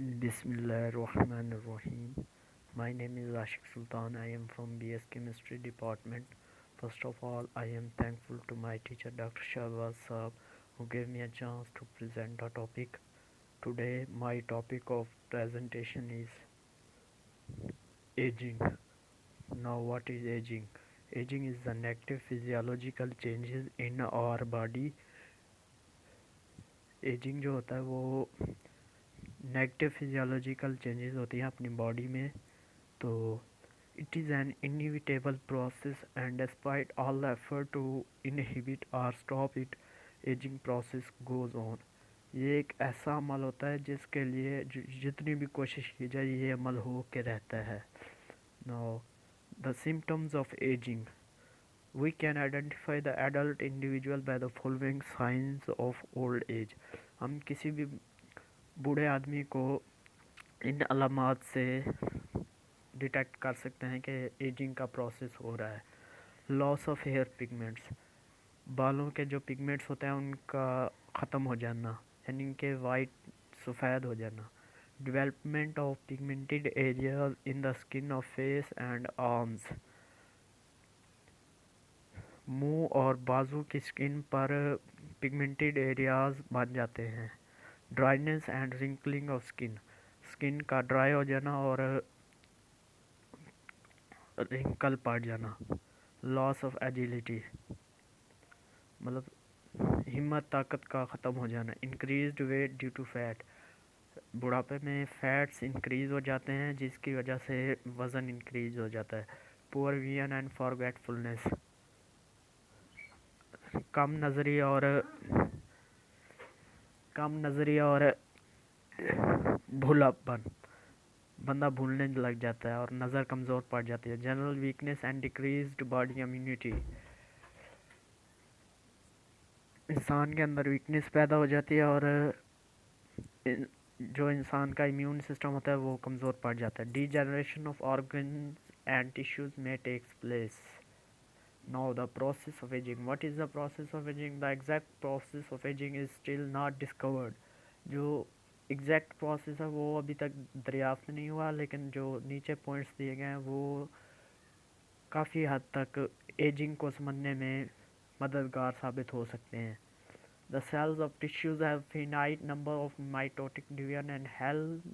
Bismillahirrahmanirrahim. My name is Ashik Sultan. I am from BS Chemistry Department. First of all, I am thankful to my teacher Dr. Shahbaz Saab who gave me a chance to present a topic. Today, my topic of presentation is aging. Now, what is aging? Aging is the negative physiological changes in our body. Ageing जो होता है वो negative physiological changes होती हैं अपनी body में. तो it is an inevitable process, and despite all the effort to inhibit or stop it, aging process goes on. ये एक ऐसा अमल होता है जिसके लिए जितनी भी कोशिश की जाए ये अमल हो के रहता है. Now, the symptoms of aging. We can identify the adult individual by the following signs of old age. हम किसी भी बूढ़े आदमी को इन अलामात से डिटेक्ट कर सकते हैं कि एजिंग का प्रोसेस हो रहा है. लॉस ऑफ हेयर पिगमेंट्स, बालों के जो पिगमेंट्स होते हैं उनका ख़त्म हो जाना, यानी कि वाइट सफ़ेद हो जाना. Development of pigmented areas in the skin of face and arms, मुंह और बाजू की स्किन पर पिगमेंटेड एरियाज बन जाते हैं. Dryness and wrinkling of skin, skin का ड्राई हो जाना और रिंकल पड़ जाना. लॉस ऑफ एजिलिटी, मतलब हिम्मत ताकत का ख़त्म हो जाना. Increased weight due to fat, बुढ़ापे में फैट्स इंक्रीज़ हो जाते हैं जिसकी वजह से वज़न इंक्रीज़ हो जाता है. पुअर विजन एंड फॉरगेटफुलनेस, कम नज़री और भूलापन, बंदा भूलने लग जाता है और नज़र कमज़ोर पड़ जाती है. General weakness and decreased body immunity, इंसान के अंदर वीकनेस पैदा हो जाती है और जो इंसान का इम्यून सिस्टम होता है वो कमज़ोर पड़ जाता है. Degeneration of organs and tissues में takes place. Now the process of aging. What is the process of aging? The exact process of aging is still not discovered. जो एग्जैक्ट प्रोसेस है वो अभी तक दरियाफ्त नहीं हुआ, लेकिन जो नीचे पॉइंट्स दिए गए हैं वो काफ़ी हद तक एजिंग को समझने में मददगार साबित हो सकते हैं. The cells of tissues have finite number of mitotic division and health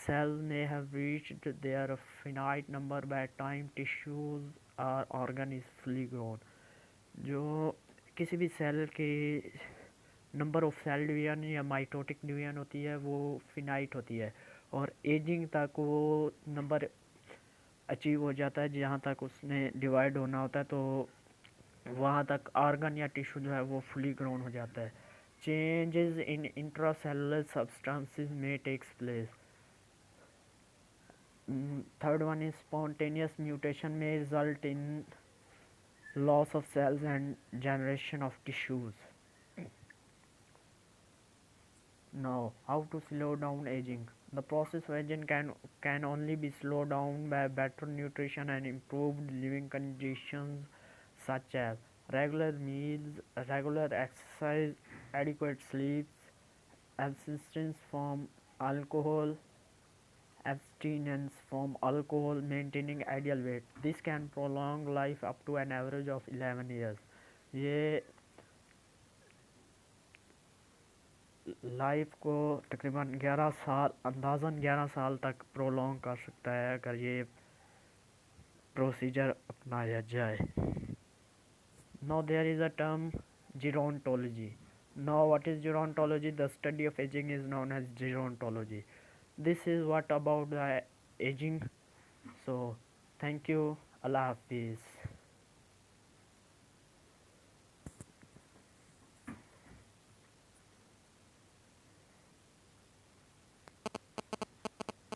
cells may have reached their finite number by time tissues or organ is fully grown. जो किसी भी सेल की नंबर ऑफ सेल डिवीजन या mitotic division होती है वो finite होती है और एजिंग तक वो नंबर अचीव हो जाता है जहाँ तक उसने डिवाइड होना होता है, तो वहाँ तक ऑर्गन या टिश्यू जो है वो फुली ग्रोन हो जाता है. चेंजेस इन इंट्रासेलुलर सब्सटेंसेस में takes place. Third one is spontaneous mutation में result in loss of cells and generation of tissues. Now, how to slow down aging? The process of aging can only be slowed down by better nutrition and improved living conditions such as regular meals, regular exercise, adequate sleep, abstinence from alcohol, abstinence from alcohol, maintaining ideal weight. This can prolong life up to an average of 11 years. ये life को तकरीबन 11 साल, अंदाज़न 11 साल तक prolong कर सकता है अगर ये प्रोसीजर अपनाया जाए. Now there is a term gerontology. Now what is gerontology? The study of aging is known as gerontology. This is what about the aging. So thank you. Allah Hafiz.